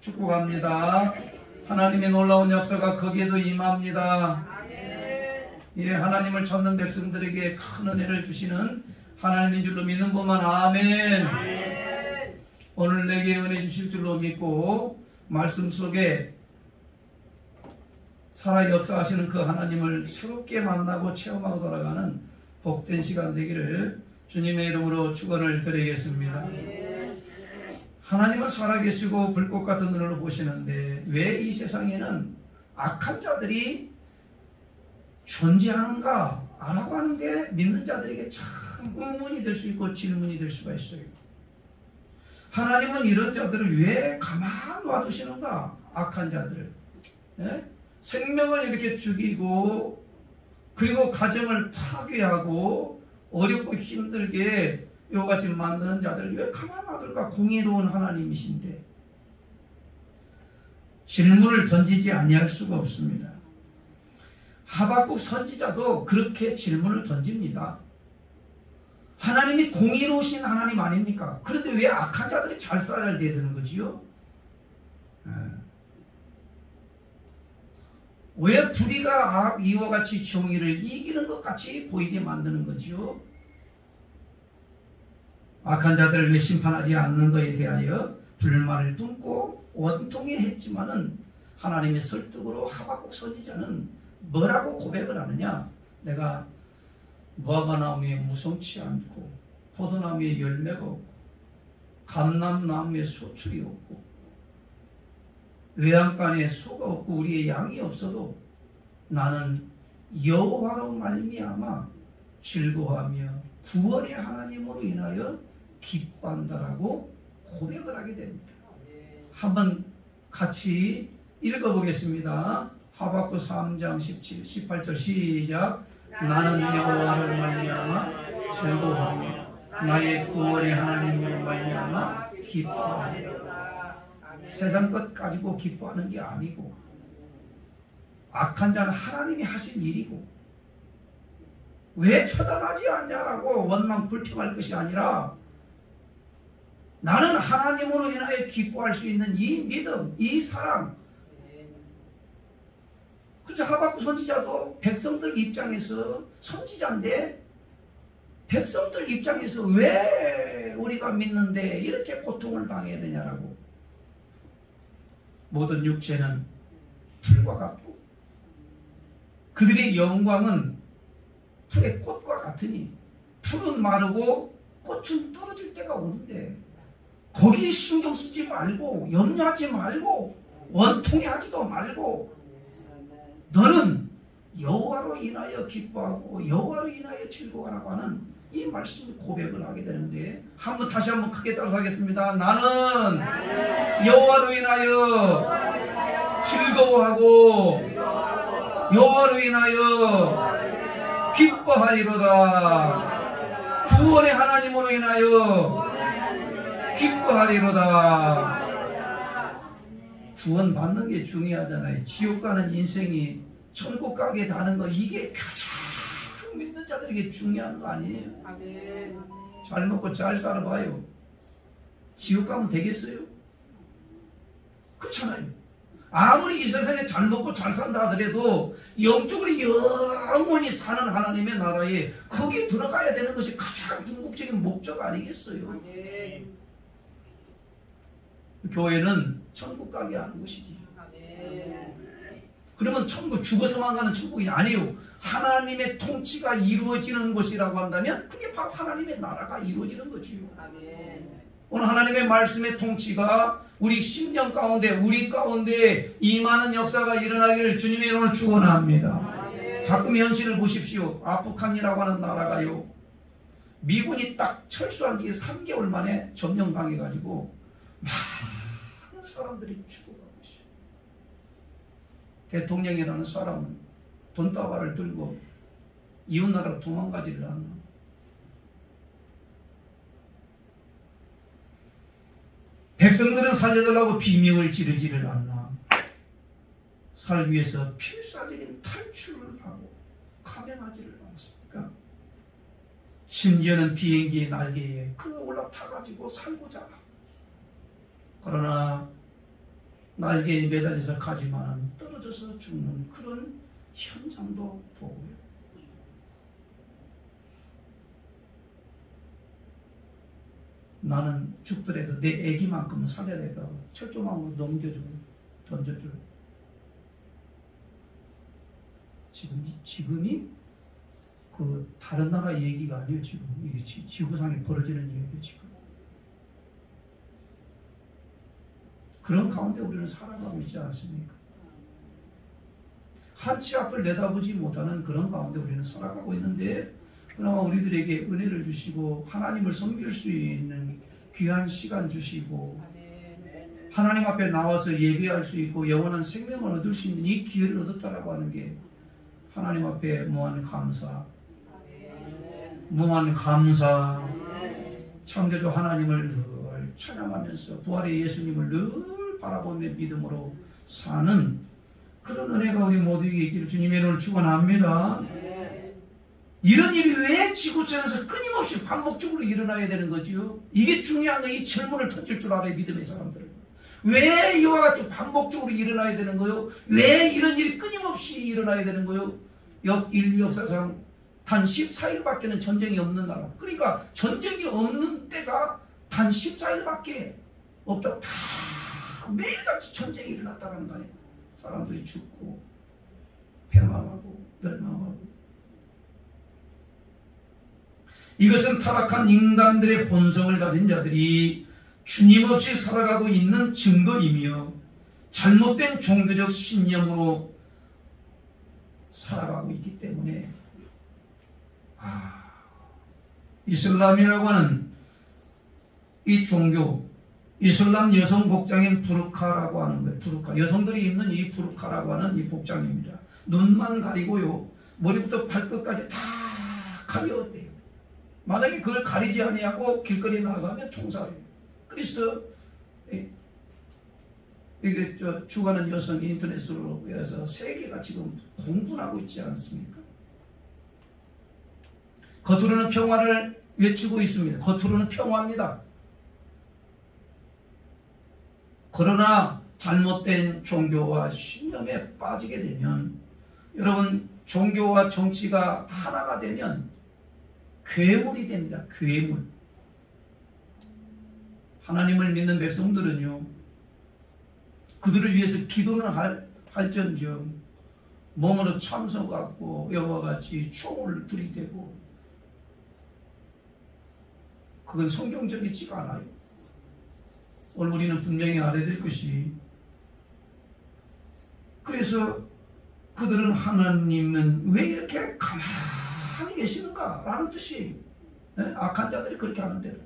축복합니다. 하나님의 놀라운 역사가 거기에도 임합니다. 예, 하나님을 찾는 백성들에게 큰 은혜를 주시는 하나님인 줄로 믿는 것만 아멘. 오늘 내게 은혜 주실 줄로 믿고 말씀 속에 살아 역사하시는 그 하나님을 새롭게 만나고 체험하고 돌아가는 복된 시간 되기를 주님의 이름으로 축원을 드리겠습니다. 하나님은 살아계시고 불꽃 같은 눈으로 보시는데 왜 이 세상에는 악한 자들이 존재하는가 알아가는 게 믿는 자들에게 참 의문이 될 수 있고 질문이 될 수가 있어요. 하나님은 이런 자들을 왜 가만 놔두시는가? 악한 자들을. 예? 생명을 이렇게 죽이고 그리고 가정을 파괴하고 어렵고 힘들게 이와같이 만드는 자들을 왜 가만 놔둘까? 공의로운 하나님이신데 질문을 던지지 아니할 수가 없습니다. 하박국 선지자도 그렇게 질문을 던집니다. 하나님이 공의로우신 하나님 아닙니까? 그런데 왜 악한 자들이 잘 살아야 되는 거지요? 왜 불의가 이와 같이 정의를 이기는 것 같이 보이게 만드는 거지요? 악한 자들을 왜 심판하지 않는 것에 대하여 불만을 품고 원통해 했지만은 하나님의 설득으로 하박국 선지자는 뭐라고 고백을 하느냐? 내가 무화과나무에 무성치 않고 포도나무에 열매가 없고 감람나무에 소출이 없고 외양간에 소가 없고 우리의 양이 없어도 나는 여호와로 말미암아 즐거워하며 구원의 하나님으로 인하여 기뻐한다라고 고백을 하게 됩니다. 한번 같이 읽어보겠습니다. 하박국 3장 18절 시작. 나는 여호와로 말미암아 즐거워하며 나의 구원의 하나님으로 말미암아 기뻐하리로다. 세상 것 가지고 기뻐하는 게 아니고 악한 자는 하나님이 하신 일이고 왜 처단하지 않냐라고 원망 불평할 것이 아니라 나는 하나님으로 인하여 기뻐할 수 있는 이 믿음, 이 사랑. 그래서 하박국 선지자도 백성들 입장에서 선지자인데 백성들 입장에서 왜 우리가 믿는데 이렇게 고통을 당해야 되냐라고. 모든 육체는 풀과 같고 그들의 영광은 풀의 꽃과 같으니 풀은 마르고 꽃은 떨어질 때가 오는데 거기에 신경 쓰지 말고 염려하지 말고 원통해하지도 말고 너는 여호와로 인하여 기뻐하고 여호와로 인하여 즐거워하라고 하는 이 말씀 고백을 하게 되는데 다시 한번 크게 따라서 하겠습니다. 나는 여호와로 인하여 즐거워하고 여호와로 인하여 기뻐하리로다. 구원의 하나님으로 인하여 기뻐하리로다. 구원 받는 게 중요하잖아요. 지옥 가는 인생이 천국 가게 가는 거 이게 가장 믿는 자들에게 중요한 거 아니에요? 잘 먹고 잘 살아봐요. 지옥 가면 되겠어요? 그렇잖아요. 아무리 이 세상에 잘 먹고 잘 산다 하더라도 영적으로 영원히 사는 하나님의 나라에 거기에 들어가야 되는 것이 가장 궁극적인 목적 아니겠어요? 교회는 천국 가게 하는 것이지. 그러면 천국 죽어서만 가는 천국이 아니에요. 하나님의 통치가 이루어지는 것이라고 한다면 그게 바로 하나님의 나라가 이루어지는 거지요. 오늘 하나님의 말씀의 통치가 우리 심령 가운데 우리 가운데 임하는 역사가 일어나기를 주님의 이름으로 축원합니다. 자꾸 현실을 보십시오. 아프간이라고 하는 나라가요. 미군이 딱 철수한 뒤에 3개월 만에 점령당해가지고 많은 사람들이 죽어가고 있어요. 대통령이라는 사람은 돈다발을 들고 이웃나라로 도망가지를 않나. 백성들은 살려달라고 비명을 지르지를 않나. 살기 위해서 필사적인 탈출을 하고 감행하지를 않습니까? 심지어는 비행기의 날개에 올라타가지고 살고자. 그러나 날개에 매달려서 가지만 떨어져서 죽는 그런 현장도 보고요. 나는 죽더라도 내 애기만큼은 살려야 되다. 철조망으로 넘겨주고 던져줘요. 지금이 그 다른 나라 얘기가 아니에요. 지금 이게 지구상에 벌어지는 얘기예요. 지금 그런 가운데 우리는 살아가고 있지 않습니까? 한치 앞을 내다보지 못하는 그런 가운데 우리는 살아가고 있는데, 그나마 우리들에게 은혜를 주시고 하나님을 섬길 수 있는 귀한 시간 주시고 하나님 앞에 나와서 예배할 수 있고 영원한 생명을 얻을 수 있는 이 기회를 얻었다라고 하는 게 하나님 앞에 무한 감사, 무한 감사. 창조주 하나님을 늘 찬양하면서 부활의 예수님을 늘 바라보며 믿음으로 사는 그런 은혜가 우리 모두에게 있기를 주님의 이름으로 축원합니다. 이런 일이 왜 지구촌에서 끊임없이 반복적으로 일어나야 되는 거지요? 이게 중요한 이 질문을 던질 줄 알아요. 믿음의 사람들은. 왜 이와 같이 반복적으로 일어나야 되는 거요? 왜 이런 일이 끊임없이 일어나야 되는 거요? 인류 역사상 단 14일밖에는 전쟁이 없는 나라. 그러니까 전쟁이 없는 때가 단 14일밖에 없다고. 다 매일같이 전쟁이 일어났다는 거 아니에요. 사람들이 죽고 패망하고 멸망하고. 이것은 타락한 인간들의 본성을 가진 자들이 주님 없이 살아가고 있는 증거이며 잘못된 종교적 신념으로 살아가고 있기 때문에 이슬람이라고 하는 이 종교, 이슬람 여성 복장인 부르카라고 하는 거예요. 부르카. 여성들이 입는 이 부르카라고 하는 이 복장입니다. 눈만 가리고요. 머리부터 발끝까지 다 가려웠대요. 만약에 그걸 가리지 아니하고 길거리에 나가면 총살이에요. 그래서 이게 주가는 여성 인터넷으로 해서 세계가 지금 공분하고 있지 않습니까? 겉으로는 평화를 외치고 있습니다. 겉으로는 평화입니다. 그러나 잘못된 종교와 신념에 빠지게 되면, 여러분, 종교와 정치가 하나가 되면 괴물이 됩니다. 괴물. 하나님을 믿는 백성들은요, 그들을 위해서 기도는 할전정 몸으로 참석하고 여호와 같이 총을 들이대고, 그건 성경적이지가 않아요. 오늘 우리는 분명히 알아야 될 것이, 그래서 그들은 하나님은 왜 이렇게 가만히 계시는가 라는 뜻이에요. 악한 자들이 그렇게 하는데도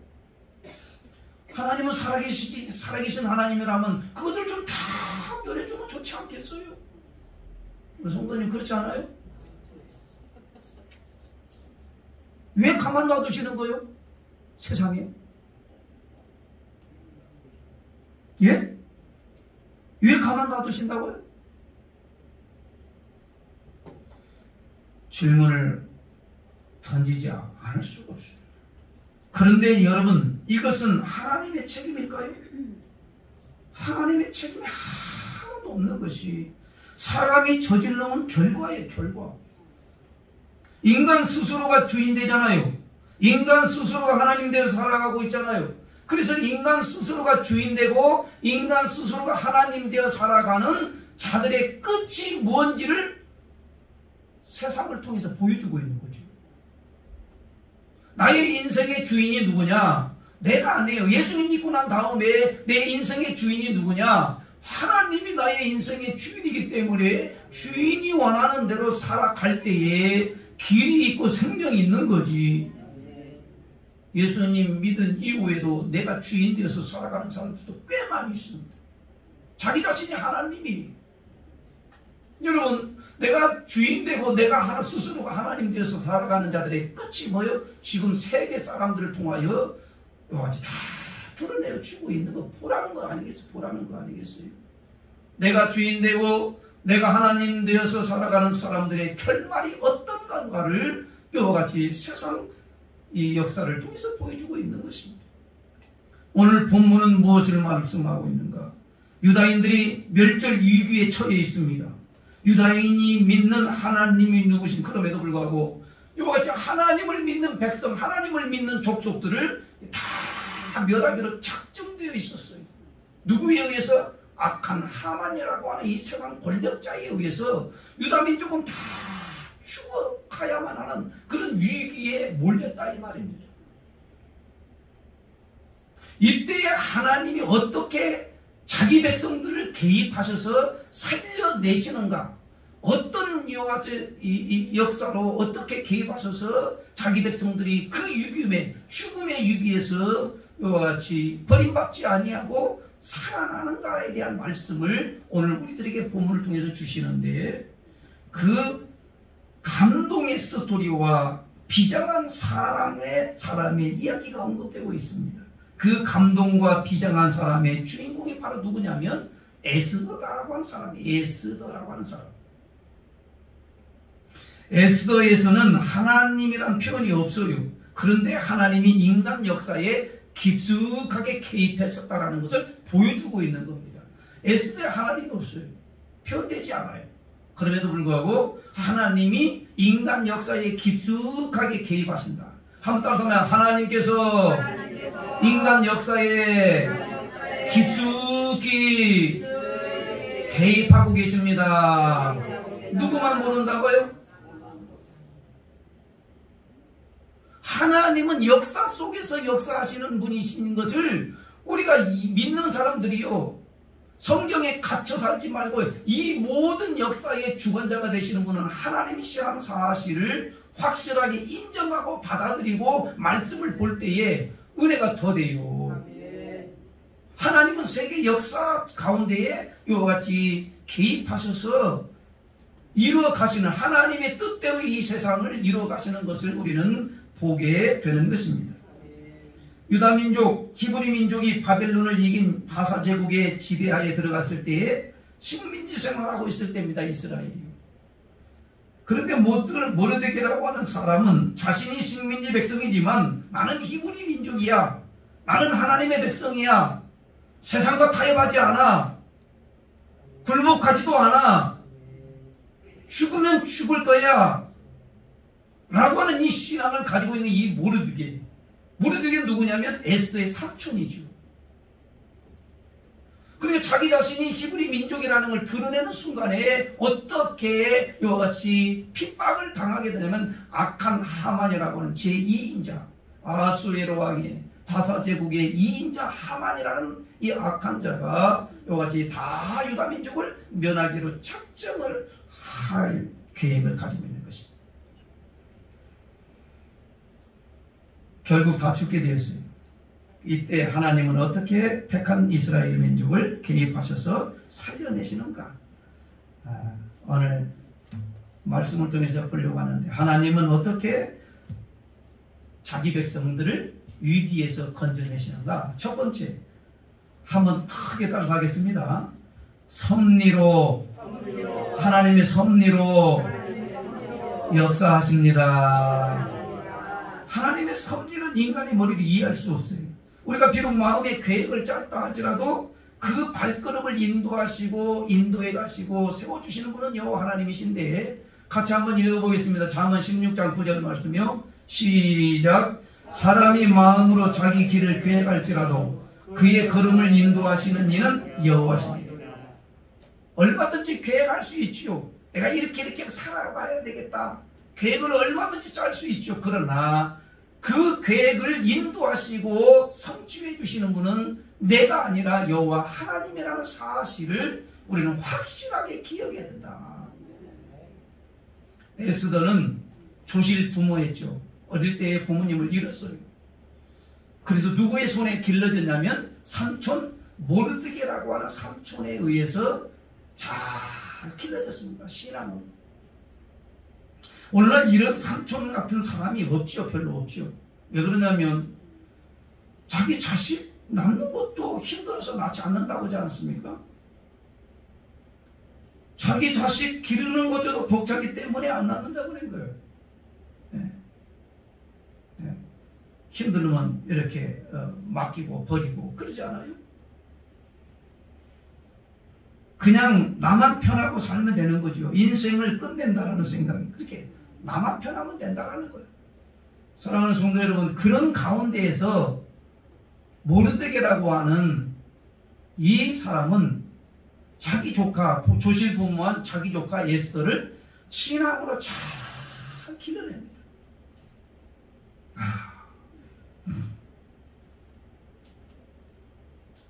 하나님은 살아계신 하나님이라면 그것들 좀 다 멸해주면 좋지 않겠어요? 성도님 그렇지 않아요? 왜 가만 놔두시는 거예요? 세상에? 예? 왜 가만 놔두신다고요? 질문을 던지지 않을 수가 없어요. 그런데 여러분, 이것은 하나님의 책임일까요? 하나님의 책임이 하나도 없는 것이 사람이 저질러온 결과예요. 결과. 인간 스스로가 주인 되잖아요. 인간 스스로가 하나님 되어 살아가고 있잖아요. 그래서 인간 스스로가 주인 되고 인간 스스로가 하나님 되어 살아가는 자들의 끝이 뭔지를 세상을 통해서 보여주고 있는 거죠. 나의 인생의 주인이 누구냐? 내가 아니에요. 예수님 믿고 난 다음에 내 인생의 주인이 누구냐? 하나님이 나의 인생의 주인이기 때문에 주인이 원하는 대로 살아갈 때에 길이 있고 생명이 있는 거지. 예수님 믿은 이후에도 내가 주인 되어서 살아가는 사람들도 꽤 많이 있습니다. 자기 자신이 하나님이. 여러분, 내가 주인 되고 내가 하나 스스로가 하나님 되어서 살아가는 자들의 끝이 뭐예요? 지금 세계 사람들을 통하여 여기까지 다 드러내어 주고 있는 거 보라는 거 아니겠어요? 보라는 거 아니겠어요? 내가 주인 되고 내가 하나님 되어서 살아가는 사람들의 결말이 어떤 건가를 이와 같이 세상 이 역사를 통해서 보여주고 있는 것입니다. 오늘 본문은 무엇을 말씀하고 있는가? 유다인들이 멸절 위기에 처해 있습니다. 유다인이 믿는 하나님이 누구신 그럼에도 불구하고 이와 같이 하나님을 믿는 백성, 하나님을 믿는 족속들을 다 멸하기로 작정되어 있었어요. 누구에 의해서? 악한 하만이라고 하는 이 세상 권력자에 의해서 유다 민족은 다 죽어가야만 하는 그런 위기에 몰렸다 이 말입니다. 이때 하나님이 어떻게 자기 백성들을 개입하셔서 살려내시는가? 어떤 이와 같이 이 역사로 어떻게 개입하셔서 자기 백성들이 그 죽음의 위기에서 이와 같이 버림받지 아니하고 살아나는가에 대한 말씀을 오늘 우리들에게 본문을 통해서 주시는데, 그 감동의 스토리와 비장한 사람의 이야기가 언급되고 있습니다. 그 감동과 비장한 사람의 주인공이 바로 누구냐면 에스더라고 하는 사람이에요. 에스더라고 하는 사람. 에스더에서는 하나님이란 표현이 없어요. 그런데 하나님이 인간 역사에 깊숙하게 개입했었다는 것을 보여주고 있는 겁니다. 에스더에 하나님이 없어요. 표현되지 않아요. 그럼에도 불구하고 하나님이 인간 역사에 깊숙하게 개입하신다. 한번 따라서 하면 하나님께서 인간 역사에 깊숙이 개입하고 계십니다. 누구만 모른다고요? 하나님은 역사 속에서 역사하시는 분이신 것을 우리가 믿는 사람들이요, 성경에 갇혀 살지 말고 이 모든 역사의 주관자가 되시는 분은 하나님이시라는 사실을 확실하게 인정하고 받아들이고 말씀을 볼 때에 은혜가 더 돼요. 하나님은 세계 역사 가운데에 이와 같이 개입하셔서 이루어 가시는, 하나님의 뜻대로 이 세상을 이루어 가시는 것을 우리는 보게 되는 것입니다. 유다 민족, 히브리 민족이 바벨론을 이긴 바사 제국의 지배하에 들어갔을 때에 식민지 생활하고 있을 때입니다. 이스라엘이. 그런데 모르드게라고 하는 사람은 자신이 식민지 백성이지만 나는 히브리 민족이야, 나는 하나님의 백성이야, 세상과 타협하지 않아, 굴복하지도 않아, 죽으면 죽을 거야 라고 하는 이 신앙을 가지고 있는 이 모르드게는 누구냐면 에스더의 삼촌이죠. 그리고 자기 자신이 히브리 민족이라는 걸 드러내는 순간에 어떻게 이와 같이 핍박을 당하게 되냐면 악한 하만이라고 하는 제2인자, 아수에로 왕의 바사 제국의 2인자 하만이라는 이 악한 자가 이와 같이 다 유다 민족을 면하기로 작정을 할 계획을 가지고 있는 것입니다. 결국 다 죽게 되었어요. 이때 하나님은 어떻게 택한 이스라엘 민족을 개입하셔서 살려내시는가? 오늘 말씀을 통해서 보려고 하는데, 하나님은 어떻게 자기 백성들을 위기에서 건져내시는가? 첫 번째, 한번 크게 따라서 하겠습니다. 섭리로, 하나님의 섭리로 역사하십니다. 하나님의 섭리는 인간의 머리로 이해할 수 없어요. 우리가 비록 마음의 계획을 짰다 할지라도 그 발걸음을 인도하시고 인도해 가시고 세워주시는 분은 여호와 하나님이신데, 같이 한번 읽어보겠습니다. 잠언 16장 9절 말씀이요. 시작. 사람이 마음으로 자기 길을 계획할지라도 그의 걸음을 인도하시는 이는 여호와십니다. 얼마든지 계획할 수 있지요. 내가 이렇게 살아봐야 되겠다. 계획을 얼마든지 짤 수 있죠. 그러나 그 계획을 인도하시고 성취해 주시는 분은 내가 아니라 여호와 하나님이라는 사실을 우리는 확실하게 기억해야 된다. 에스더는 조실 부모였죠. 어릴 때에 부모님을 잃었어요. 그래서 누구의 손에 길러졌냐면 삼촌 모르드게라고 하는 삼촌에 의해서 잘 길러졌습니다. 신앙으로. 오늘날 이런 삼촌 같은 사람이 없지요. 별로 없지요. 왜 그러냐면 자기 자식 낳는 것도 힘들어서 낳지 않는다고 하지 않습니까? 자기 자식 기르는 것조차도 벅차기 때문에 안 낳는다고 그런 거예요. 네. 네. 힘들면 이렇게 맡기고 버리고 그러지 않아요? 그냥 나만 편하고 살면 되는 거죠. 인생을 끝낸다라는 생각이 그렇게 나만 편하면 된다라는 거예요. 사랑하는 성도 여러분, 그런 가운데에서 모르드게라고 하는 이 사람은 자기 조카, 조실부모한 자기 조카 에스더를 신앙으로 잘 길러냅니다.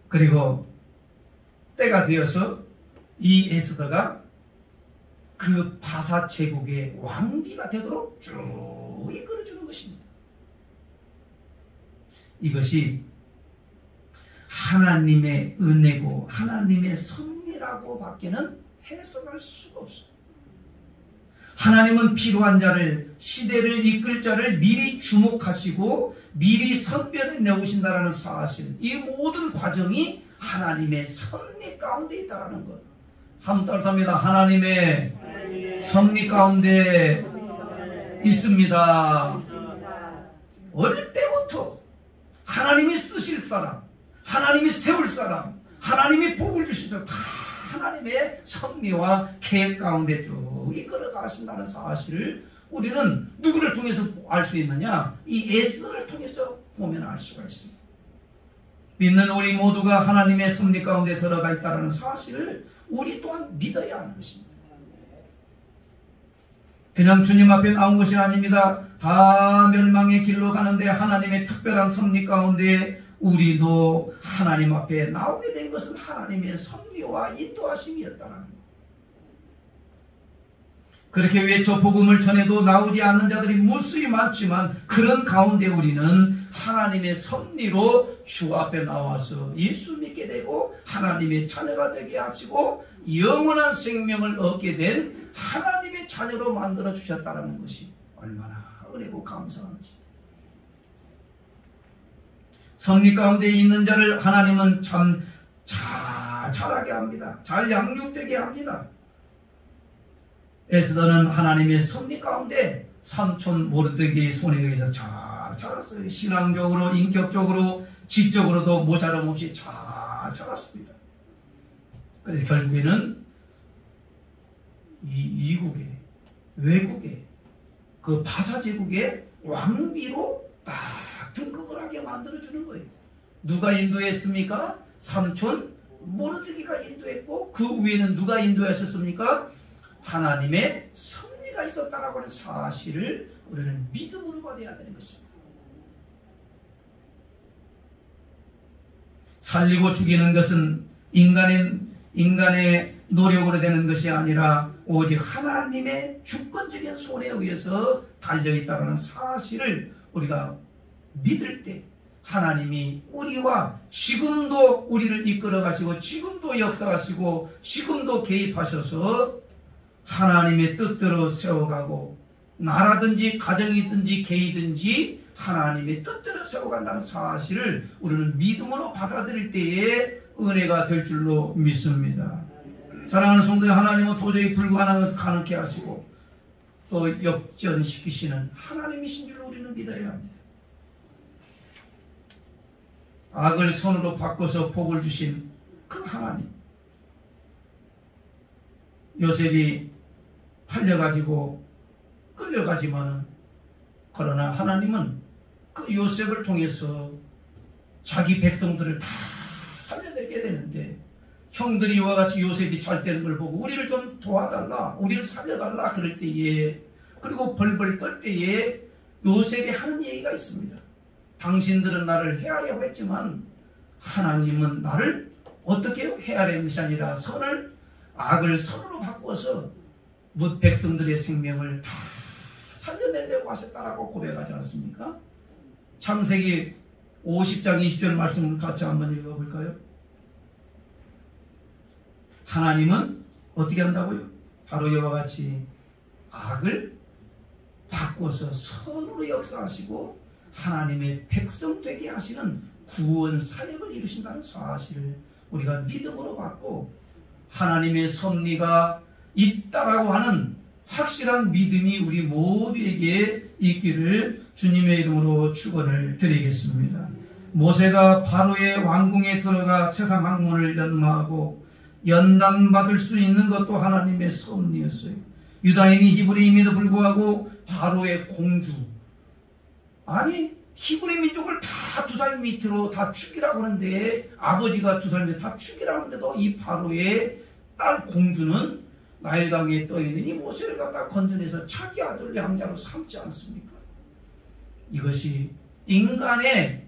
그리고 때가 되어서 이 에스더가 그 바사 제국의 왕비가 되도록 쭉 이끌어주는 것입니다. 이것이 하나님의 은혜고 하나님의 섭리라고 밖에는 해석할 수가 없어요. 하나님은 필요한 자를, 시대를 이끌 자를 미리 주목하시고 미리 선별해 내오신다는 사실, 이 모든 과정이 하나님의 섭리 가운데 있다는 것. 한번 따라합니다. 하나님의 섭리 가운데 있습니다. 어릴 때부터 하나님이 쓰실 사람, 하나님이 세울 사람, 하나님이 복을 주시죠. 다 하나님의 섭리와 계획 가운데 쭉 이끌어 가신다는 사실을 우리는 누구를 통해서 알 수 있느냐? 이 에스더를 통해서 보면 알 수가 있습니다. 믿는 우리 모두가 하나님의 섭리 가운데 들어가 있다는 사실을 우리 또한 믿어야 하는 것입니다. 그냥 주님 앞에 나온 것이 아닙니다. 다 멸망의 길로 가는데 하나님의 특별한 섭리 가운데 우리도 하나님 앞에 나오게 된 것은 하나님의 섭리와 인도하심이었다는 것. 그렇게 외쳐 복음을 전해도 나오지 않는 자들이 무수히 많지만 그런 가운데 우리는 하나님의 섭리로 주 앞에 나와서 예수 믿게 되고 하나님의 자녀가 되게 하시고 영원한 생명을 얻게 된 하나님의 자녀로 만들어 주셨다는 것이 얼마나 은혜고 감사한지. 섭리 가운데 있는 자를 하나님은 참 자라게 합니다. 잘 양육되게 합니다. 에스더는 하나님의 섭리 가운데 삼촌 모르드게의 손에 의해서 잘 자랐어요. 신앙적으로, 인격적으로, 지적으로도 모자람 없이 잘 자랐습니다. 그래서 결국에는 이국의, 외국의, 그 바사제국의 왕비로 딱 등극을 하게 만들어주는 거예요. 누가 인도했습니까? 삼촌 모르드게가 인도했고 그 위에는 누가 인도하셨습니까? 하나님의 섭리가 있었다라고 하는 사실을 우리는 믿음으로 받아야 되는 것입니다. 살리고 죽이는 것은 인간의 노력으로 되는 것이 아니라 오직 하나님의 주권적인 손에 의해서 달려있다는 사실을 우리가 믿을 때 하나님이 우리와 지금도 우리를 이끌어 가시고 지금도 역사하시고 지금도 개입하셔서 하나님의 뜻대로 세워가고 나라든지 가정이든지 개이든지 하나님의 뜻대로 세워간다는 사실을 우리는 믿음으로 받아들일 때에 은혜가 될 줄로 믿습니다. 사랑하는 성도, 하나님은 도저히 불가능한 것을 가능케 하시고 또 역전시키시는 하나님이신 줄로 우리는 믿어야 합니다. 악을 선으로 바꿔서 복을 주신 그 하나님, 요셉이 팔려가지고 끌려가지만은 그러나 하나님은 그 요셉을 통해서 자기 백성들을 다 살려내게 되는데 형들이 이와 같이 요셉이 잘 되는 걸 보고 우리를 좀 도와달라, 우리를 살려달라 그럴 때에, 그리고 벌벌 떨 때에 요셉이 하는 얘기가 있습니다. 당신들은 나를 해하려고 했지만 하나님은 나를 어떻게 해하려는 것이 아니라 악을 선으로 바꿔서 백성들의 생명을 다 살려내려고 하셨다라고 고백하지 않습니까? 창세기 50장 20절 말씀을 같이 한번 읽어볼까요? 하나님은 어떻게 한다고요? 바로 이와 같이 악을 바꿔서 선으로 역사하시고 하나님의 백성 되게 하시는 구원 사역을 이루신다는 사실을 우리가 믿음으로 받고 하나님의 섭리가 있다라고 하는 확실한 믿음이 우리 모두에게 있기를 주님의 이름으로 축원을 드리겠습니다. 모세가 바로의 왕궁에 들어가 세상 학문을 연마하고 연단받을 수 있는 것도 하나님의 섭리였어요. 유다인이 히브리임에도 불구하고 바로의 공주, 아니 히브리 민족을 다 두 살 밑으로 다 죽이라고 하는데, 아버지가 두 살 밑에 다 죽이라고 하는데도 이 바로의 딸 공주는 나일강에 떠있는 이 모세를 갖다 건져내서 자기 아들 양자로 삼지 않습니까? 이것이 인간의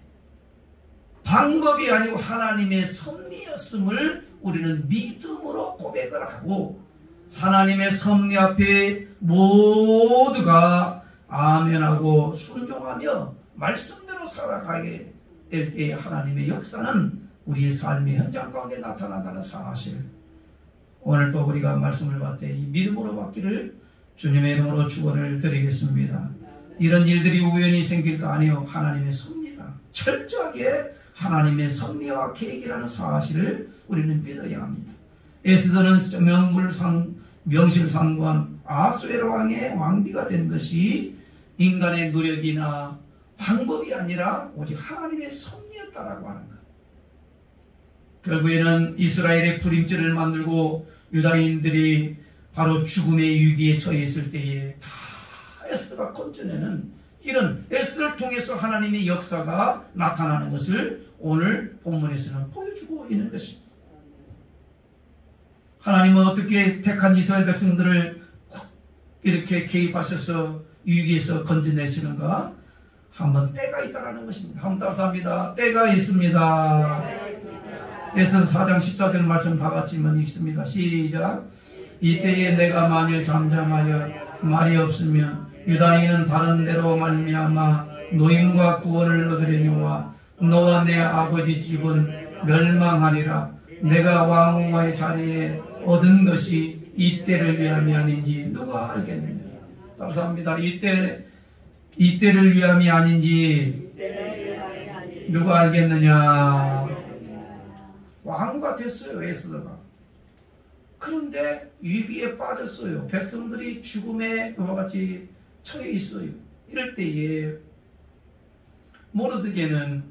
방법이 아니고 하나님의 섭리였음을 우리는 믿음으로 고백을 하고, 하나님의 섭리 앞에 모두가 아멘하고 순종하며 말씀대로 살아가게 될 때에 하나님의 역사는 우리의 삶의 현장 가운데 나타난다는 사실, 오늘 또 우리가 말씀을 받을 때 이 믿음으로 받기를 주님의 이름으로 축원을 드리겠습니다. 이런 일들이 우연히 생길 거 아니에요. 하나님의 섭리다. 철저하게 하나님의 섭리와 계획이라는 사실을 우리는 믿어야 합니다. 에스더는 명실상부한 아수에로 왕의 왕비가 된 것이 인간의 노력이나 방법이 아니라 오직 하나님의 섭리였다라고 하는 것. 결국에는 이스라엘의 부림질을 만들고 유다인들이 바로 죽음의 위기에 처했을 때에 다 에스더가 건져내는 이런 에스더를 통해서 하나님의 역사가 나타나는 것을 오늘 본문에서는 보여주고 있는 것입니다. 하나님은 어떻게 택한 이스라엘 백성들을 이렇게 개입하셔서 위기에서 건져내시는가? 한번 때가 있다라는 것입니다. 한번 따라서 합니다. 때가 있습니다. 에스더 4장 14절 말씀 다 같이 한번 읽습니다. 시작. 이때에 내가 만일 잠잠하여 말이 없으면 유다인은 다른 데로 말미암아 노임과 구원을 얻으려니와 너와 내 아버지 집은 멸망하리라. 내가 왕후의 자리에 얻은 것이 이때를 위함이 아닌지 누가 알겠느냐. 감사합니다. 이때를 위함이 아닌지 누가 알겠느냐. 왕후가 됐어요, 에스더가. 그런데 위기에 빠졌어요. 백성들이 죽음에 이와 같이 처해 있어요. 이럴 때에 모르드게는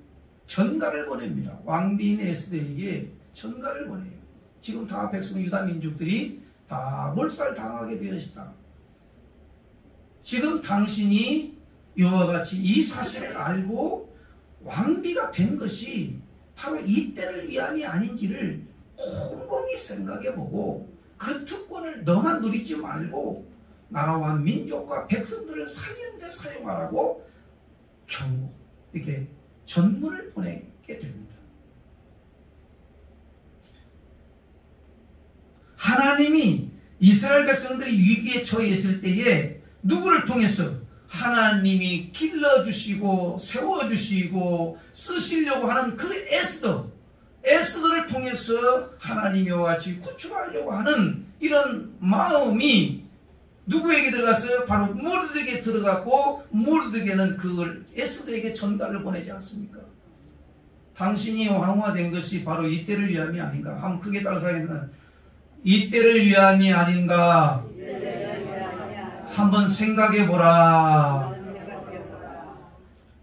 전가를 보냅니다. 왕비인 에스더에게 전가를 보내요. 지금 다 백성 유다 민족들이 다 몰살당하게 되었다. 지금 당신이 이와 같이 이 사실을 알고 왕비가 된 것이 바로 이때를 위함이 아닌지를 곰곰이 생각해보고 그 특권을 너만 누리지 말고 나라와 민족과 백성들을 살리는 데 사용하라고 경고, 이렇게 전문을 보내게 됩니다. 하나님이 이스라엘 백성들이 위기에 처해 있을 때에 누구를 통해서 하나님이 길러주시고 세워주시고 쓰시려고 하는 그 에스더를 통해서 하나님과 같이 구출하려고 하는 이런 마음이 누구에게 들어갔어요? 바로 모르드게에게 들어갔고, 모르드게는 그걸 에스더에게 전달을 보내지 않습니까? 당신이 왕후가 된 것이 바로 이때를 위함이 아닌가. 한번 크게 따라서 하겠습니다. 이때를 위함이 아닌가. 한번 생각해보라.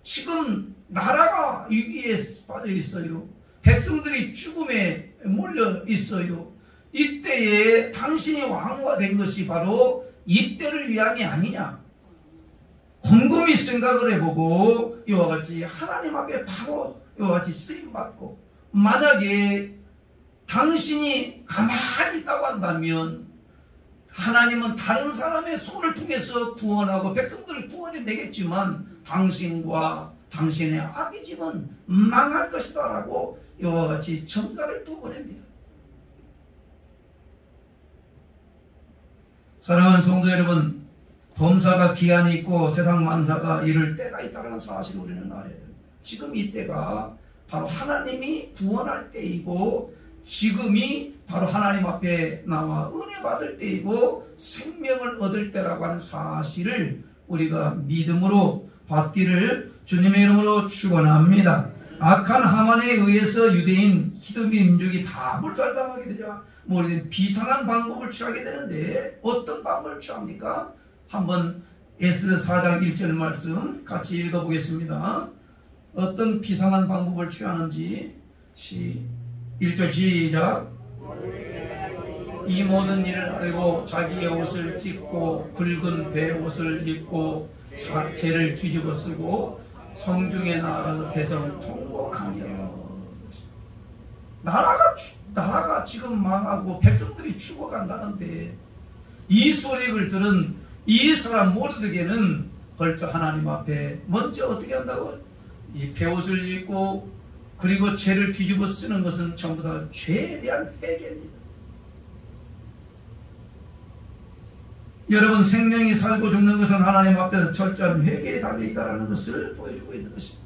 지금 나라가 위기에 빠져 있어요. 백성들이 죽음에 몰려 있어요. 이때에 당신이 왕후가 된 것이 바로 이때를 위함이 아니냐. 곰곰이 생각을 해보고 이와 같이 하나님 앞에 바로 이와 같이 쓰임받고, 만약에 당신이 가만히 있다고 한다면 하나님은 다른 사람의 손을 통해서 구원하고 백성들을 구원해내겠지만 당신과 당신의 아비 집은 망할 것이다 라고 이와 같이 전가를 또 보냅니다. 사랑하는 성도 여러분, 범사가 기한이 있고 세상 만사가 이를 때가 있다는 사실을 우리는 알아야 됩니다. 지금 이 때가 바로 하나님이 구원할 때이고, 지금이 바로 하나님 앞에 나와 은혜 받을 때이고 생명을 얻을 때라고 하는 사실을 우리가 믿음으로 받기를 주님의 이름으로 축원합니다. 악한 하만에 의해서 유대인 히브리 민족이 다 몰살당하게 되자 우리는 비상한 방법을 취하게 되는데, 어떤 방법을 취합니까? 한번 에스더 4장 1절 말씀 같이 읽어보겠습니다. 어떤 비상한 방법을 취하는지 1절 시작. 이 모든 일을 알고 자기의 옷을 찢고 굵은 배옷을 입고 죄를 뒤집어 쓰고 성중에 나아가서 대성을 통곡하며. 나라가 지금 망하고 백성들이 죽어간다는데 이 소리를 들은 이 사람 모르드게는 벌써 하나님 앞에 먼저 어떻게 한다고? 이 배옷을 입고 그리고 죄를 뒤집어 쓰는 것은 전부 다 죄에 대한 회개입니다. 여러분, 생명이 살고 죽는 것은 하나님 앞에서 철저한 회개에 달려있다는 것을 보여주고 있는 것입니다.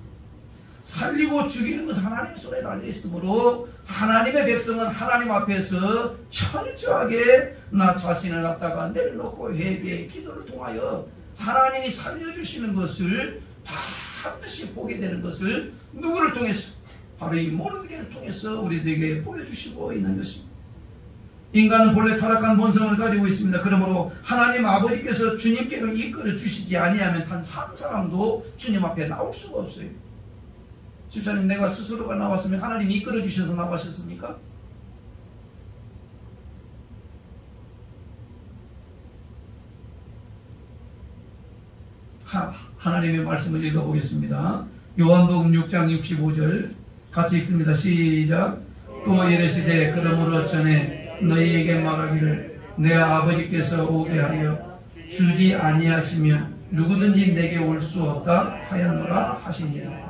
살리고 죽이는 것은 하나님의 손에 달려있으므로 하나님의 백성은 하나님 앞에서 철저하게 나 자신을 갖다가 내려놓고 회개의 기도를 통하여 하나님이 살려주시는 것을 반드시 보게 되는 것을 누구를 통해서? 바로 이 모르드게를 통해서 우리들에게 보여주시고 있는 것입니다. 인간은 본래 타락한 본성을 가지고 있습니다. 그러므로 하나님 아버지께서 주님께로 이끌어 주시지 아니하면 단 한 사람도 주님 앞에 나올 수가 없어요. 집사님, 내가 스스로가 나왔으면 하나님이 이끌어 주셔서 나가셨습니까? 하나님의 말씀을 읽어보겠습니다. 요한복음 6장 65절 같이 읽습니다. 시작. 또 이르시되 그러므로 전에 너희에게 말하기를 내 아버지께서 오게 하여 주지 아니하시면 누구든지 내게 올 수 없다 하였노라 하시니라.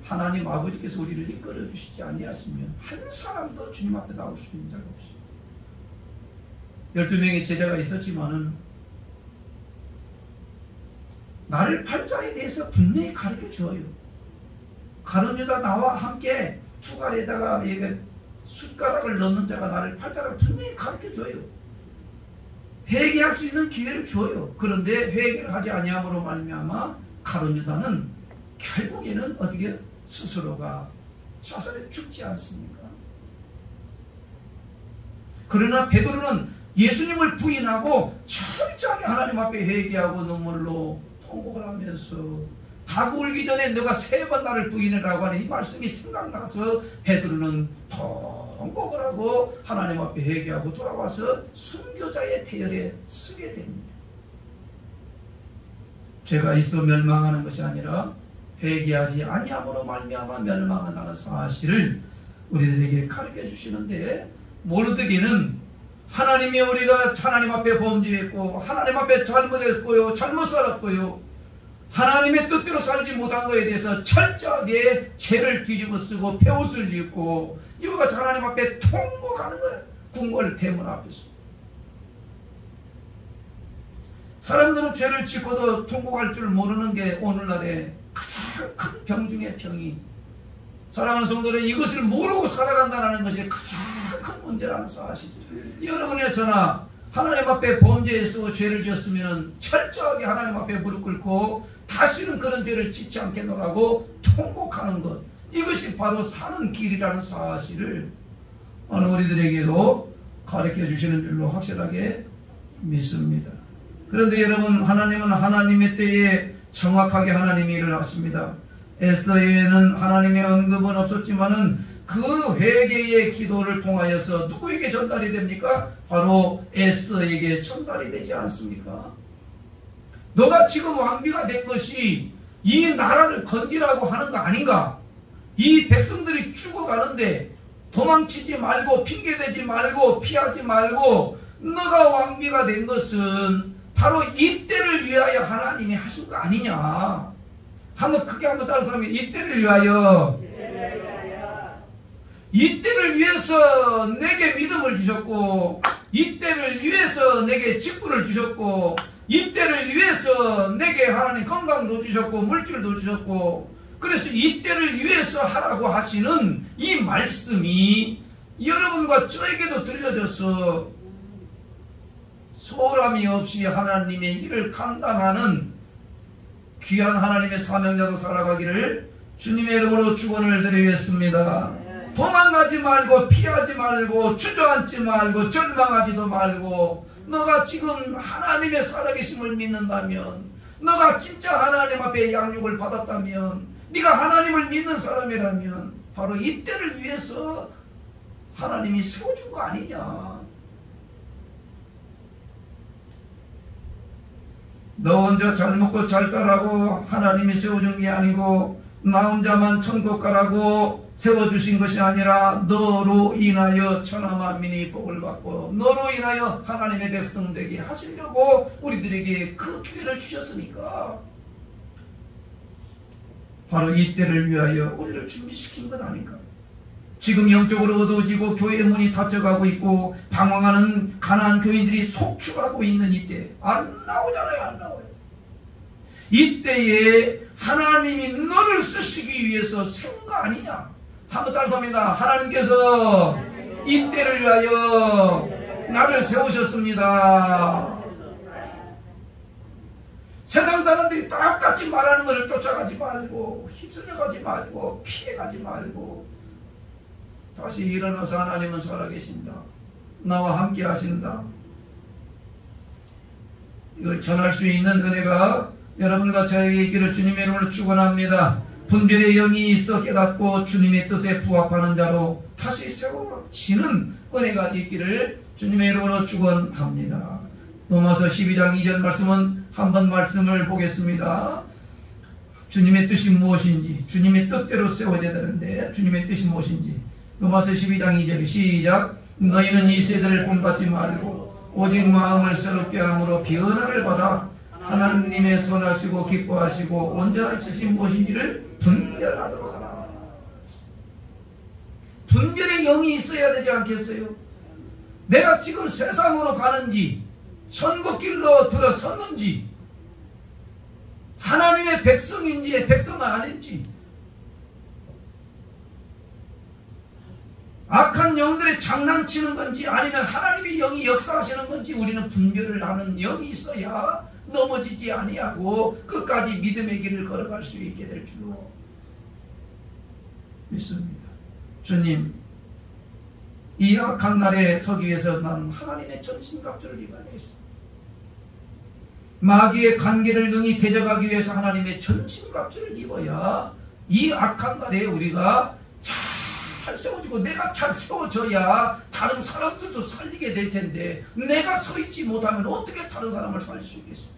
하나님 아버지께서 우리를 이끌어 주시지 아니하시면 한 사람도 주님 앞에 나올 수 있는 자가 없어요. 12명의 제자가 있었지만은 나를 팔 자에 대해서 분명히 가르쳐 줘요. 가룟 유다 나와 함께 투갈에다가 숟가락을 넣는 자가 나를 팔 자를 분명히 가르쳐 줘요. 회개할 수 있는 기회를 줘요. 그런데 회개를 하지 아니함으로 말미암아 가룟 유다는 결국에는 어떻게 스스로가 자살해 죽지 않습니까? 그러나 베드로는 예수님을 부인하고 철저하게 하나님 앞에 회개하고 눈물로 통곡을 하면서 닭 울기 전에 너가 3번 나를 부인해라고 하는 이 말씀이 생각나서 베드로는 통곡을 하고 하나님 앞에 회개하고 돌아와서 순교자의 태열에 서게 됩니다. 죄가 있어 멸망하는 것이 아니라 회개하지 아니함으로 말미암아 멸망한다는 사실을 우리들에게 가르쳐 주시는데, 모르드게는 하나님이 우리가 하나님 앞에 범죄했고 하나님 앞에 잘못했고요, 잘못 살았고요, 하나님의 뜻대로 살지 못한 것에 대해서 철저하게 죄를 뒤집어 쓰고 배옷을 입고 이와 같이 하나님 앞에 통곡하는 거예요. 궁궐 대문 앞에서. 사람들은 죄를 짓고도 통곡할 줄 모르는 게 오늘날의 가장 큰 병 중의 병이, 사랑하는 성도는 이것을 모르고 살아간다는 것이 가장 큰 문제라는 사실. 여러분의 저나 하나님 앞에 범죄에서 죄를 지었으면 철저하게 하나님 앞에 무릎 꿇고 다시는 그런 죄를 짓지 않겠노라고 통곡하는 것, 이것이 바로 사는 길이라는 사실을 오늘 우리들에게도 가르쳐 주시는 줄로 확실하게 믿습니다. 그런데 여러분, 하나님은 하나님의 때에 정확하게 하나님이 일을 하십니다. 에스더에는 하나님의 언급은 없었지만은 그 회개의 기도를 통하여서 누구에게 전달이 됩니까? 바로 에스더에게 전달이 되지 않습니까? 너가 지금 왕비가 된 것이 이 나라를 건지라고 하는 거 아닌가? 이 백성들이 죽어가는데 도망치지 말고 핑계대지 말고 피하지 말고 너가 왕비가 된 것은 바로 이때를 위하여 하나님이 하신 거 아니냐? 한번 크게 한번 따라서 하면 이때를 위하여, 이때를 위해서 내게 믿음을 주셨고, 이때를 위해서 내게 직분을 주셨고, 이때를 위해서 내게 하나님 건강도 주셨고 물질도 주셨고, 그래서 이때를 위해서 하라고 하시는 이 말씀이 여러분과 저에게도 들려져서 소홀함이 없이 하나님의 일을 감당하는 귀한 하나님의 사명자로 살아가기를 주님의 이름으로 축원을 드리겠습니다. 도망가지 말고 피하지 말고 주저앉지 말고 절망하지도 말고, 너가 지금 하나님의 살아계심을 믿는다면, 너가 진짜 하나님 앞에 양육을 받았다면, 네가 하나님을 믿는 사람이라면 바로 이때를 위해서 하나님이 세워준 거 아니냐. 너 혼자 잘 먹고 잘 살라고 하나님이 세워준 게 아니고 나 혼자만 천국 가라고 세워주신 것이 아니라 너로 인하여 천하만민이 복을 받고 너로 인하여 하나님의 백성 되게 하시려고 우리들에게 그 기회를 주셨으니까 바로 이때를 위하여 우리를 준비시킨 것 아닌가. 지금 영적으로 어두워지고 교회의 문이 닫혀가고 있고 방황하는 가난한 교인들이 속출하고 있는 이때 안 나오잖아요. 안 나와요. 이때에 하나님이 너를 쓰시기 위해서 세운 거 아니냐. 한번 따라합니다. 하나님께서 이때를 위하여 나를 세우셨습니다. 세상 사람들이 똑같이 말하는 것을 쫓아가지 말고 휩쓸려가지 말고 피해가지 말고 다시 일어나서 하나님은 살아계신다. 나와 함께 하신다. 이걸 전할 수 있는 은혜가 여러분과 저에게 있기를 주님의 이름으로 축원합니다. 분별의 영이 있어 깨닫고 주님의 뜻에 부합하는 자로 다시 세워지는 은혜가 있기를 주님의 이름으로 축원합니다. 로마서 12장 2절 말씀은 한번 말씀을 보겠습니다. 주님의 뜻이 무엇인지 주님의 뜻대로 세워져야 되는데 주님의 뜻이 무엇인지 로마서 12장 2절 시작. 너희는 이 세대를 본받지 말고 오직 마음을 새롭게 함으로 변화를 받아 하나님의 선하시고 기뻐하시고 온전한 뜻이 무엇인지를 분별하도록 하라. 분별의 영이 있어야 되지 않겠어요? 내가 지금 세상으로 가는지 천국길로 들어섰는지 하나님의 백성인지 백성 아닌지 악한 영들의 장난치는 건지 아니면 하나님의 영이 역사하시는 건지 우리는 분별을 하는 영이 있어야 넘어지지 아니하고 끝까지 믿음의 길을 걸어갈 수 있게 될 줄로 믿습니다. 주님, 이 악한 날에 서기 위해서 나는 하나님의 전신갑주를 입어야겠습니다. 마귀의 관계를 능히 대적하기 위해서 하나님의 전신갑주를 입어야 이 악한 날에 우리가 잘 세워지고 내가 잘 세워져야 다른 사람들도 살리게 될 텐데 내가 서 있지 못하면 어떻게 다른 사람을 살릴 수 있겠습니까?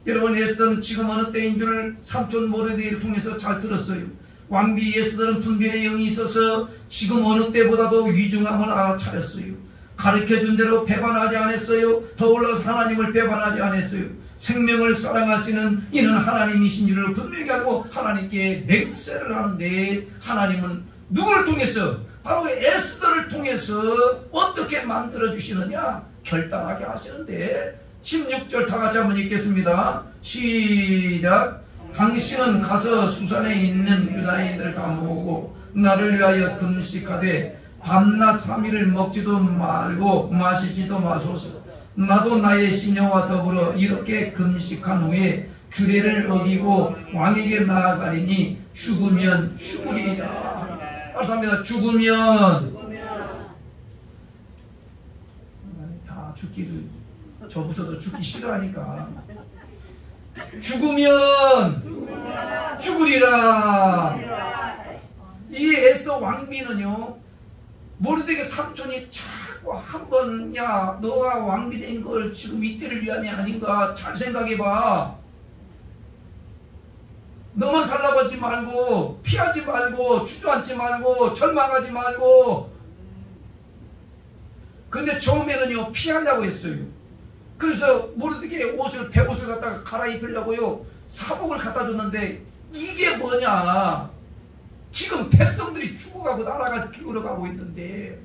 여러분, 에스더는 지금 어느 때인 줄 삼촌 모르드게를 통해서 잘 들었어요. 왕비 에스더는 분별의 영이 있어서 지금 어느 때보다도 위중함을 알아차렸어요. 가르쳐준 대로 배반하지 않았어요. 더 올라서 하나님을 배반하지 않았어요. 생명을 사랑하시는 이는 하나님이신 줄을 분명히 알고 하나님께 맹세를 하는데 하나님은 누구를 통해서? 바로 에스더를 통해서 어떻게 만들어주시느냐? 결단하게 하시는데 16절 다 같이 한번 읽겠습니다. 시작. 당신은 가서 수산에 있는 유다인들을 다 모으고 나를 위하여 금식하되 밤낮 3일을 먹지도 말고 마시지도 마소서. 나도 나의 시녀와 더불어 이렇게 금식한 후에 규례를 어기고 왕에게 나아가리니 죽으면 죽으리라. 감사합니다. 죽으면 다 죽기를 저부터도 죽기 싫어하니까 죽으면 죽으리라. 이 에스더 왕비는요 모르드게 삼촌이 자꾸 한번 야 너가 왕비 된 걸 지금 이때를 위함이 아닌가 잘 생각해봐. 너만 살라고 하지 말고 피하지 말고 주저앉지 말고 절망하지 말고. 근데 처음에는요 피하려고 했어요. 그래서 모르드게 옷을 배옷을 갖다가 갈아입으려고요 사복을 갖다 줬는데 이게 뭐냐. 지금 백성들이 죽어가고 나라가 기울어가고 있는데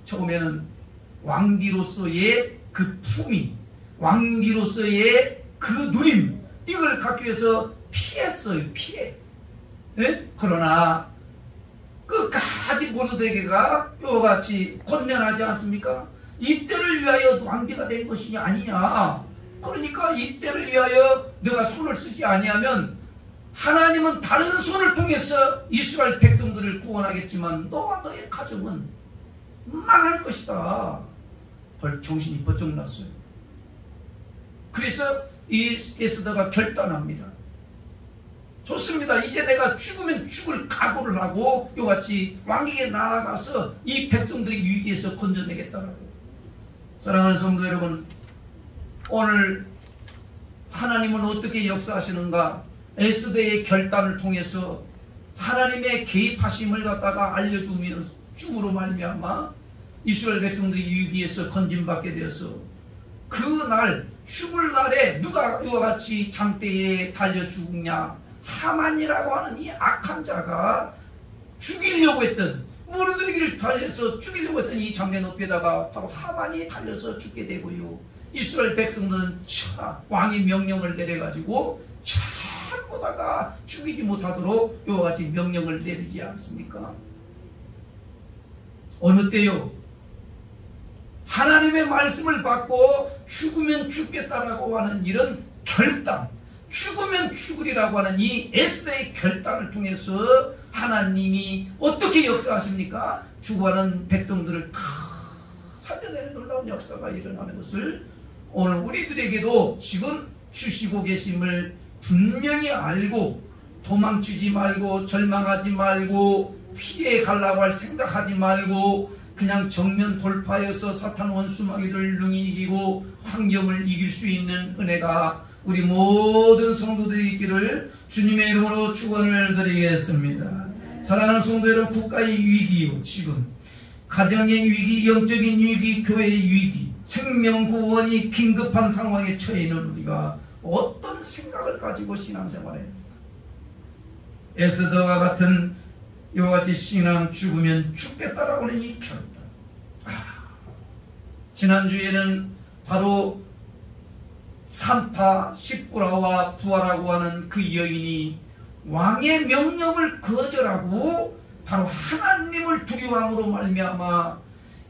처음에는 왕비로서의 그 품위, 왕비로서의 그 누림 이걸 갖기 위해서 피했어요. 피해. 네? 그러나 끝까지 모르드게가 이와같이 권면하지 않습니까? 이때를 위하여 왕비가 된 것이 아니냐. 그러니까 이때를 위하여 내가 손을 쓰지 아니하면 하나님은 다른 손을 통해서 이스라엘 백성들을 구원하겠지만 너와 너의 가정은 망할 것이다. 정신이 번쩍 났어요. 그래서 이 에스더가 결단합니다. 좋습니다. 이제 내가 죽으면 죽을 각오를 하고 이같이 왕에게 나아가서 이 백성들의 위기에서 건져내겠다라고. 사랑하는 성도 여러분, 오늘 하나님은 어떻게 역사하시는가? 에스더의 결단을 통해서 하나님의 개입하심을 갖다가 알려줌으로 말미암아 이스라엘 백성들이 위기에서 건짐받게 되어서 그날 죽을 날에 누가 이와 같이 장대에 달려 죽냐? 하만이라고 하는 이 악한 자가 죽이려고 했던, 무르들이기를 달려서 죽이려고 했던 이 장대 높이에다가 바로 하만이 달려서 죽게 되고요. 이스라엘 백성들은 왕이 명령을 내려가지고 잘 보다가 죽이지 못하도록 이와 같이 명령을 내리지 않습니까? 어느 때요? 하나님의 말씀을 받고 죽으면 죽겠다라고 하는 이런 결단, 죽으면 죽으리라고 하는 이 에스더의 결단을 통해서 하나님이 어떻게 역사하십니까? 죽어가는 백성들을 다 살려내는 놀라운 역사가 일어나는 것을 오늘 우리들에게도 지금 주시고 계심을 분명히 알고 도망치지 말고 절망하지 말고 피해 가려고 할 생각하지 말고 그냥 정면 돌파해서 사탄 원수마귀를 능히 이기고 환경을 이길 수 있는 은혜가 우리 모든 성도들이 있기를 주님의 이름으로 축원을 드리겠습니다. 사랑하는 성도 여러분, 국가의 위기요, 지금 가정의 위기, 영적인 위기, 교회의 위기, 생명 구원이 긴급한 상황에 처해 있는 우리가 어떤 생각을 가지고 신앙생활을 합니까? 에스더와 같은 이와 같이 신앙, 죽으면 죽겠다라고 하는 이 결단. 지난주에는 바로 산파 십구라와 부하라고 하는 그 여인이 왕의 명령을 거절하고 바로 하나님을 두려워함으로 말미암아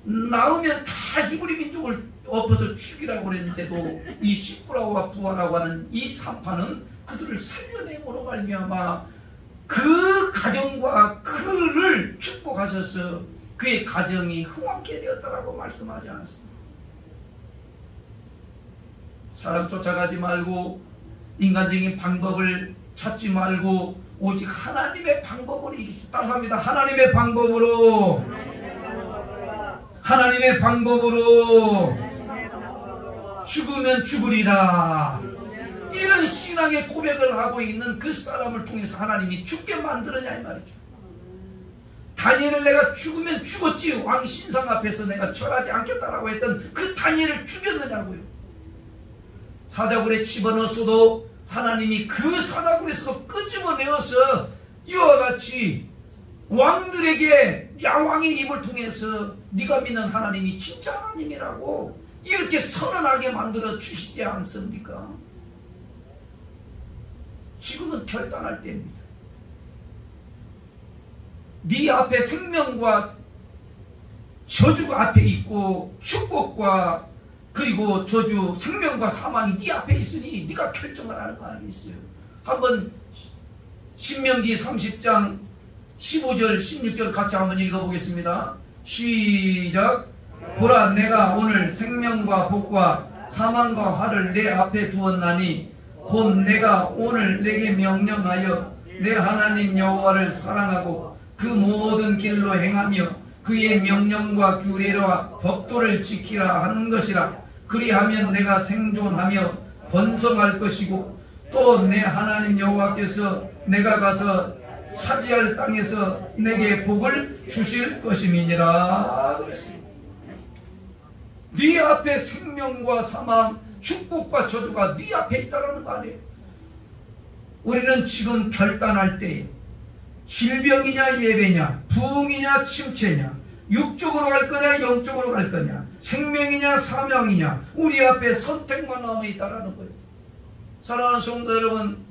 나오면 다 히브리 민족을 엎어서 죽이라고 그랬는데도 이 십구라와 부하라고 하는 이 산파는 그들을 살려내므로 말미암아 그 가정과 그를 축복하셔서 그의 가정이 흥왕케 되었다라고 말씀하지 않았습니다. 사람 쫓아가지 말고 인간적인 방법을 찾지 말고 오직 하나님의 방법으로 이기시다. 따라서 합니다. 하나님의 방법으로, 하나님의 방법으로 죽으면 죽으리라. 이런 신앙의 고백을 하고 있는 그 사람을 통해서 하나님이 죽게 만들었냐 이 말이죠. 다니엘을 내가 죽으면 죽었지, 왕 신상 앞에서 내가 절하지 않겠다라고 했던 그 다니엘을 죽였느냐고요. 사자굴에 집어넣었어도 하나님이 그 사자굴에서도 끄집어내어서 이와 같이 왕들에게 야왕의 입을 통해서 네가 믿는 하나님이 진짜 하나님이라고 이렇게 선언하게 만들어 주시지 않습니까? 지금은 결단할 때입니다. 네 앞에 생명과 저주가 앞에 있고 축복과 그리고 저주, 생명과 사망이 네 앞에 있으니 네가 결정을 하는 거 아니겠어요? 한번 신명기 30장 15절 16절 같이 한번 읽어보겠습니다. 시작. 보라, 내가 오늘 생명과 복과 사망과 화를 내 앞에 두었나니 곧 내가 오늘 내게 명령하여 내 하나님 여호와를 사랑하고 그 모든 길로 행하며 그의 명령과 규례와 법도를 지키라 하는 것이라. 그리하면 내가 생존하며 번성할 것이고 또 내 하나님 여호와께서 내가 가서 차지할 땅에서 내게 복을 주실 것임이니라. 네 앞에 생명과 사망, 축복과 저주가 네 앞에 있다라는 거 아니에요. 우리는 지금 결단할 때 질병이냐 예배냐, 부흥이냐 침체냐, 육적으로 갈 거냐 영적으로 갈 거냐, 생명이냐 사명이냐, 우리 앞에 선택만 남아있다라는 거예요. 사랑하는 성도 여러분,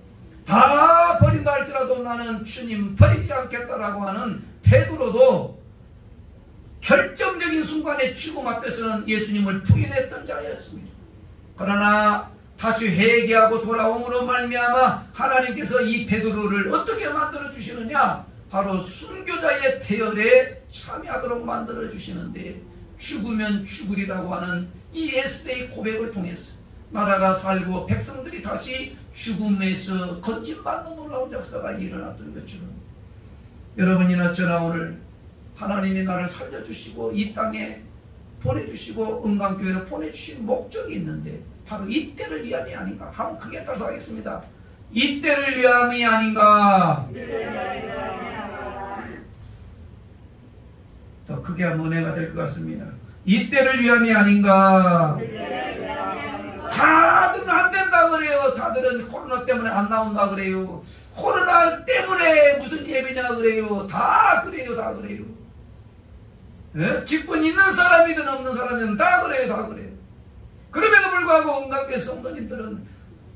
다 버린다 할지라도 나는 주님 버리지 않겠다라고 하는 베드로도 결정적인 순간에 죽음 앞에서는 예수님을 부인했던 자였습니다. 그러나 다시 회개하고 돌아옴으로 말미암아 하나님께서 이 베드로를 어떻게 만들어 주시느냐, 바로 순교자의 대열에 참여하도록 만들어 주시는데, 죽으면 죽으리라고 하는 이 에스더의 고백을 통해서 나라가 살고 백성들이 다시 죽음에서 건진받는 놀라운 역사가 일어났던 것처럼 여러분이나 저나 오늘 하나님이 나를 살려주시고 이 땅에 보내주시고 은강교회로 보내주신 목적이 있는데 바로 이때를 위함이 아닌가. 한번 크게 따라서 하겠습니다. 이때를 위함이 아닌가. 더 크게 하면 은혜가 될 것 같습니다. 이때를 위함이 아닌가. 다들은 안 된다 그래요. 다들은 코로나 때문에 안 나온다 그래요. 코로나 때문에 무슨 예배냐 그래요. 다 그래요. 다 그래요. 예? 직분 있는 사람이든 없는 사람이든 다 그래요. 다 그래요. 그럼에도 불구하고 은강교회 성도님들은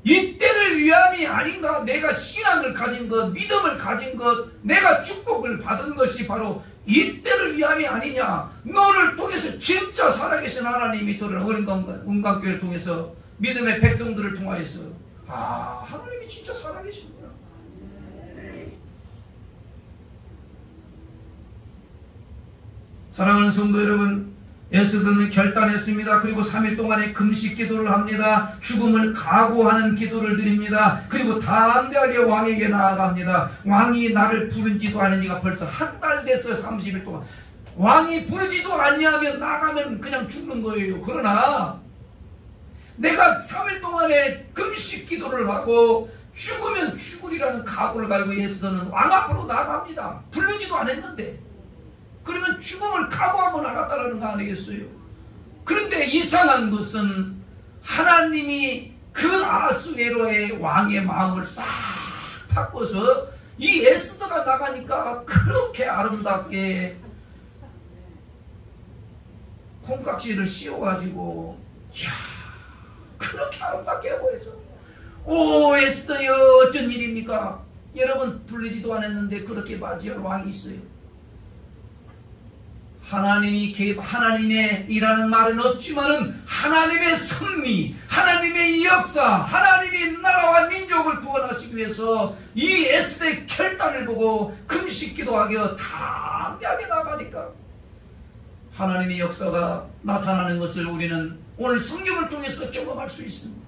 이때를 위함이 아닌가. 내가 신앙을 가진 것, 믿음을 가진 것, 내가 축복을 받은 것이 바로 이때를 위함이 아니냐. 너를 통해서 진짜 살아계신 하나님이 드러나는 은강교회를 통해서 믿음의 백성들을 통하여서 하나님이 진짜 살아계시구나. 사랑하는 성도 여러분, 에스더는 결단했습니다. 그리고 3일 동안의 금식 기도를 합니다. 죽음을 각오하는 기도를 드립니다. 그리고 담대하게 왕에게 나아갑니다. 왕이 나를 부른지도 않으니까 벌써 한 달 됐어요. 30일 동안. 왕이 부르지도 아니하면 나가면 그냥 죽는 거예요. 그러나 내가 3일 동안의 금식 기도를 하고 죽으면 죽으리라는 각오를 가지고 에스더는 왕 앞으로 나갑니다. 부르지도 않았는데. 그러면 죽음을 각오하고 나갔다라는 거 아니겠어요? 그런데 이상한 것은 하나님이 그 아수에로의 왕의 마음을 싹 바꿔서 이 에스더가 나가니까 그렇게 아름답게 콩깍지를 씌워가지고 이야 그렇게 아름답게 보여서 오 에스더여 어쩐 일입니까? 여러분 불리지도 않았는데 그렇게 맞이할 왕이 있어요. 하나님의 이라는 말은 없지만은 하나님의 섭리, 하나님의 역사, 하나님이 나라와 민족을 구원하시기 위해서 이 에스더의 결단을 보고 금식 기도하며 담대하게 나가니까 하나님의 역사가 나타나는 것을 우리는 오늘 성경을 통해서 경험할 수 있습니다.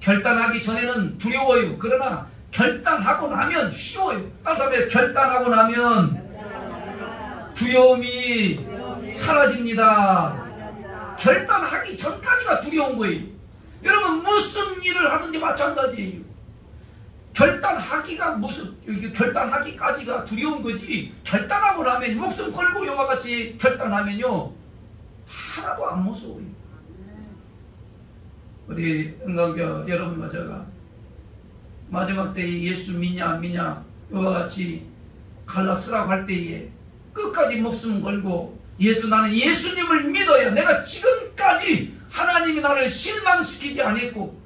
결단하기 전에는 두려워요. 그러나 결단하고 나면 쉬워요. 따라서 결단하고 나면 두려움이 사라집니다. 결단하기 전까지가 두려운 거예요. 여러분 무슨 일을 하든지 마찬가지예요. 결단하기까지가 두려운 거지 결단하고 나면 목숨 걸고 이와 같이 결단하면요 하나도 안 무서워요. 우리 은강교 여러분과 제가 마지막 때에 예수 믿냐 안 믿냐 이와 같이 갈라서라고 할 때에 끝까지 목숨 걸고 나는 예수님을 믿어야 내가 지금까지 하나님이 나를 실망시키지 않았고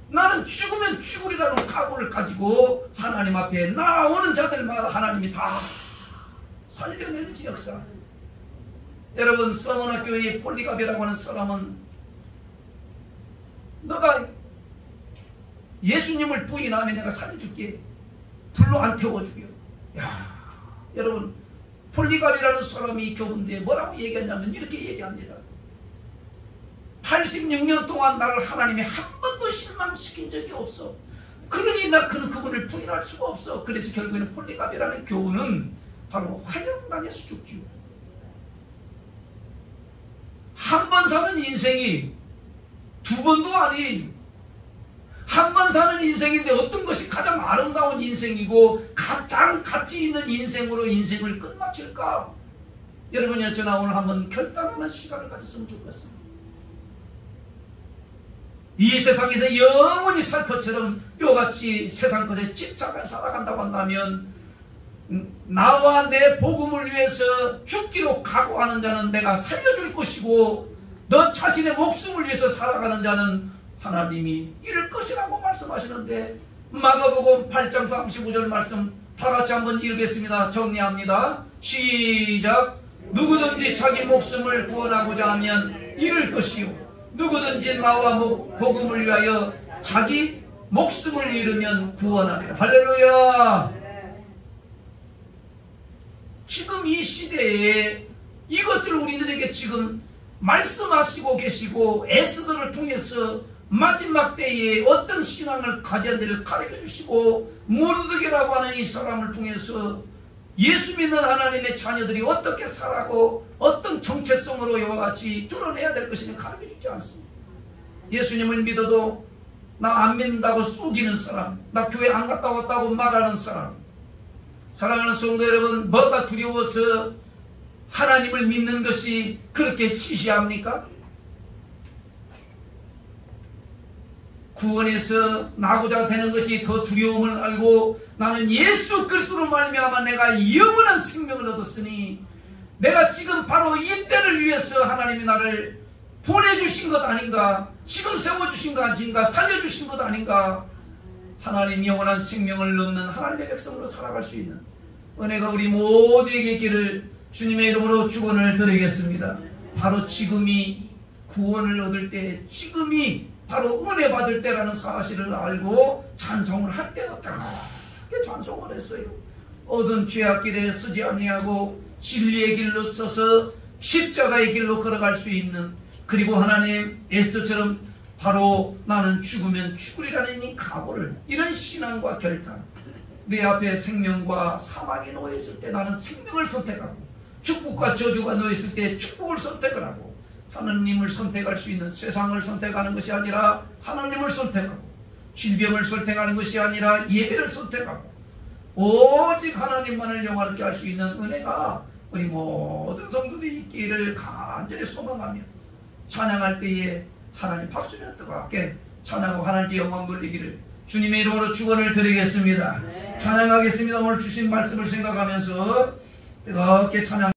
나는 죽으면 죽으리라는 각오를 가지고 하나님 앞에 나오는 자들마다 하나님이 다 살려내는 역사. 여러분 서머나 교회의 폴리갑이라고 하는 사람은 너가 예수님을 부인하면 내가 살려줄게. 불로 안 태워주게요. 야, 여러분 폴리갑이라는 사람이 교훈대에 뭐라고 얘기하냐면 이렇게 얘기합니다. 86년 동안 나를 하나님이 한 번도 실망시킨 적이 없어. 그러니 나 그분을 부인할 수가 없어. 그래서 결국에는 폴리갑이라는 교훈은 바로 화형당해서 죽지요. 한 번 사는 인생이 두 번도 아니에요. 한 번 사는 인생인데 어떤 것이 가장 아름다운 인생이고 가장 가치 있는 인생으로 인생을 끝마칠까? 여러분이 어쩌나 오늘 한번 결단하는 시간을 가졌으면 좋겠습니다. 이 세상에서 영원히 살 것처럼 이같이 세상 것에 집착해 살아간다고 한다면 나와 내 복음을 위해서 죽기로 각오하는 자는 내가 살려줄 것이고 너 자신의 목숨을 위해서 살아가는 자는 하나님이 이럴 것이라고 말씀하시는데 마가복음 8장 35절 말씀 다같이 한번 읽겠습니다. 정리합니다. 시작. 누구든지 자기 목숨을 구원하고자 하면 잃을 것이요 누구든지 나와 복음을 위하여 자기 목숨을 잃으면 구원하리라. 할렐루야. 지금 이 시대에 이것을 우리들에게 지금 말씀하시고 계시고 에스더를 통해서 마지막 때에 어떤 신앙을 가져야 될지를 가르쳐 주시고 모르드게라고 하는 이 사람을 통해서 예수 믿는 하나님의 자녀들이 어떻게 살아고 어떤 정체성으로 이와 같이 드러내야 될 것인지 가르쳐 주지 않습니다. 예수님을 믿어도 나 안 믿는다고 속이는 사람, 나 교회 안 갔다 왔다고 말하는 사람, 사랑하는 성도 여러분, 뭐가 두려워서 하나님을 믿는 것이 그렇게 시시합니까? 구원에서 나고자 되는 것이 더 두려움을 알고 나는 예수 그리스도로 말미암아 내가 영원한 생명을 얻었으니 내가 지금 바로 이 때를 위해서 하나님이 나를 보내주신 것 아닌가, 지금 세워주신 것 아닌가, 살려주신 것 아닌가. 하나님 영원한 생명을 얻는 하나님의 백성으로 살아갈 수 있는 은혜가 우리 모두에게 있기를 주님의 이름으로 축원을 드리겠습니다. 바로 지금이 구원을 얻을 때, 지금이 바로 은혜 받을 때라는 사실을 알고 찬송을 할 때였다가 찬송을 했어요. 얻은 죄악길에 서지 아니하고 진리의 길로 서서 십자가의 길로 걸어갈 수 있는, 그리고 하나님 에스더처럼 바로 나는 죽으면 죽으리라는 이 각오를, 이런 신앙과 결단, 내 앞에 생명과 사망이 놓여있을 때 나는 생명을 선택하고 축복과 저주가 놓여있을 때 축복을 선택을 하고 하나님을 선택할 수 있는, 세상을 선택하는 것이 아니라 하나님을 선택하고 질병을 선택하는 것이 아니라 예배를 선택하고 오직 하나님만을 영화롭게 할 수 있는 은혜가 우리 모든 성도들이 있기를 간절히 소망하며 찬양할 때에 하나님 박수면 뜨겁게 찬양하고 하나님께 영광 돌리기를 주님의 이름으로 축원을 드리겠습니다. 찬양하겠습니다. 오늘 주신 말씀을 생각하면서 뜨겁게 찬양